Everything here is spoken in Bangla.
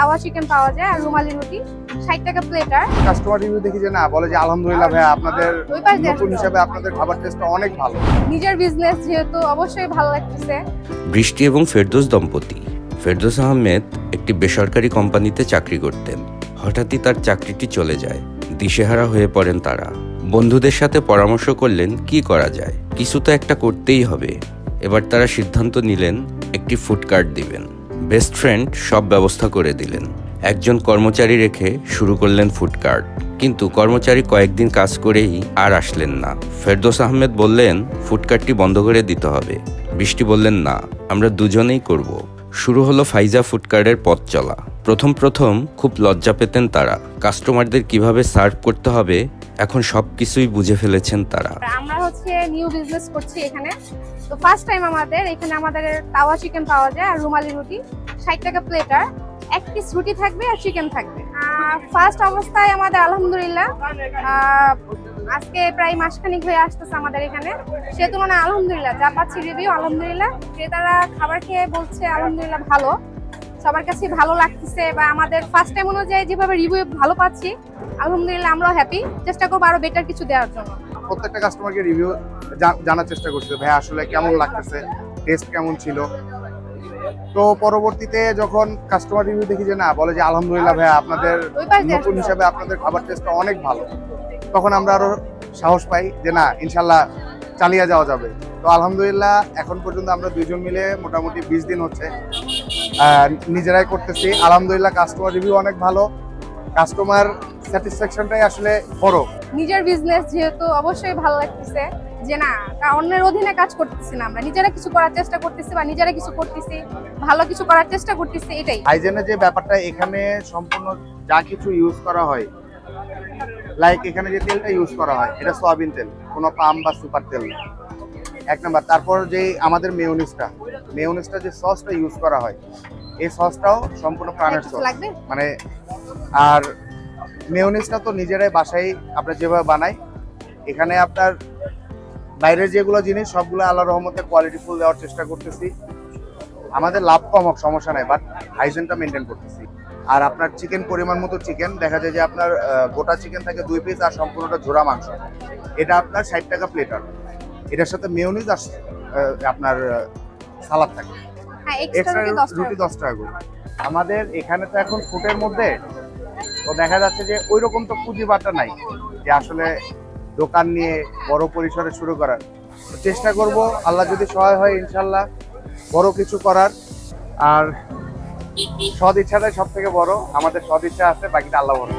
তাওয়া চিকেন পাওয়া যায় আর রুমালি রুটি 60 টাকা প্লেটার। কাস্টমার রিভিউ দেখি যে না বলে যে আলহামদুলিল্লাহ ভাই আপনাদের নতুন হিসাবে আপনাদের খাবার টেস্টটা অনেক ভালো। নিজের বিজনেস যেহেতু অবশ্যই ভালো লাগতেছে। বৃষ্টি এবং ফেরদৌস দম্পতি। ফেরদৌস আহমেদ একটি বেসরকারি কোম্পানিতে চাকরি করতেন। হঠাৎই তার চাকরিটি চলে যায়। দিশেহারা হয়ে পড়েন তারা। বন্ধুদের সাথে পরামর্শ করলেন কি করা যায়, কিছু তো একটা করতেই হবে। এবার তারা সিদ্ধান্ত নিলেন একটি ফুড কার্ট দিবেন। বেস্ট ফ্রেন্ড সব ব্যবস্থা করে দিলেন। একজন কর্মচারী রেখে শুরু করলেন ফুড কার্ট। কিন্তু কর্মচারী কয়েকদিন কাজ করেই আর আসলেন না। ফেরদৌস আহমেদ বললেন ফুড কার্টটি বন্ধ করে দিতে হবে। বৃষ্টি বললেন না, আমরা দুজনেই করব। শুরু হলো ফাইজা ফুড কার্টের পথ চলা। প্রথম খুব লজ্জা পেতেন তারা। কাস্টমারদের কিভাবে সার্ভ করতে হবে এখন সবকিছুই বুঝে ফেলেছেন তারা। আমরা নিউ বিজনেস করছি এখানে, তো ফার্স্ট টাইম আমাদের তাওয়া চিকেন পাওয়া যায় আর রুমালি রুটি 60 টাকা প্লেটার। এক পিস রুটি থাকবে আর চিকেন থাকবে। ফার্স্ট অবস্থায় আমাদের আলহামদুলিল্লাহ আজকে প্রায় মাসখানিক হয়ে আসতেছে আমাদের এখানে। সে তুলনায় আলহামদুলিল্লাহ যা পাচ্ছি রিভিউ আলহামদুলিল্লাহ, ক্রেতারা খাবার খেয়ে বলছে আলহামদুলিল্লাহ ভালো, সবার কাছে ভালো লাগতেছে। বা আমাদের ফার্স্ট টাইম অনুযায়ী যেভাবে রিভিউ ভালো পাচ্ছি আলহামদুলিল্লাহ আমরাও হ্যাপি। চেষ্টা করবো আরো বেটার কিছু দেওয়ার জন্য। প্রত্যেকটা কাস্টমারকে রিভিউ জানার চেষ্টা করছে ভাই আসলে কেমন লাগতেছে, টেস্ট কেমন ছিল। তো পরবর্তীতে যখন কাস্টমার রিভিউ দেখি যে না বলে যে আলহামদুলিল্লাহ ভাই আপনাদের নতুন হিসাবে আপনাদের খাবার টেস্টটা অনেক ভালো, তখন আমরা আরো সাহস পাই যে না ইনশাল্লাহ চালিয়ে যাওয়া যাবে। তো আলহামদুলিল্লাহ এখন পর্যন্ত আমরা দুইজন মিলে মোটামুটি 20 দিন হচ্ছে নিজেরাই করতেছি। আলহামদুলিল্লাহ কাস্টমার রিভিউ অনেক ভালো, কাস্টমার স্যাটিসফ্যাকশনটাই আসলে বড়। নিজের বিজনেস যেহেতু অবশ্যই ভালো লাগতেছে যে না অন্যের অধীনে কাজ করতেছি না, আমরা নিজেরা কিছু করার চেষ্টা করতেছি বা নিজেরা কিছু করতেছি, ভালো কিছু করার চেষ্টা করতেছি। এটাই হাইজেনের যে ব্যাপারটা, এখানে সম্পূর্ণ যা কিছু ইউজ করা হয়, লাইক এখানে যে তেলটা ইউজ করা হয় এটা সয়াবিন তেল, কোনো পাম বা সুপার তেল না, এক নাম্বার। তারপর যে আমাদের মেয়োনিজটা যে সসটা ইউজ করা হয়, এই সসটাও সম্পূর্ণ প্রাণের সস মানে। আর মেয়োনিজটা তো নিজেরাই বাসায় আমরা যেভাবে বানাই, এখানে আপনার বাইরের যেগুলো জিনিস সবগুলো আল্লাহর রহমতে কোয়ালিটিফুল দেওয়ার চেষ্টা করতেছি। আমাদের লাভ কম হোক সমস্যা নেই, বাট হাইজেনটা মেনটেন করতেছি। আর আপনার চিকেন পরিমাণ মতো চিকেন, দেখা যায় যে আপনার গোটা চিকেন থাকে 2 পিস আর সম্পূর্ণটা ঝোড়া মাংস, এটা আপনার 60 টাকা প্লেটার। এটার সাথে মেয়োনিজ আর আপনার সালাদ থাকে, এক্সট্রা রুটি 10 টাকা করে। আমাদের এখানে তো এখন ফুটের মধ্যে তো দেখা যাচ্ছে যে ওই রকম তো পুঁজি বাটা নাই যে আসলে দোকান নিয়ে বড় পরিসরে শুরু করার। চেষ্টা করব আল্লাহ যদি সহায় হয় ইনশাল্লাহ বড় কিছু করার। আর সদ ইচ্ছাটাই সব থেকে বড়, আমাদের সদ ইচ্ছা আছে, বাকিটা আল্লাহ বড়।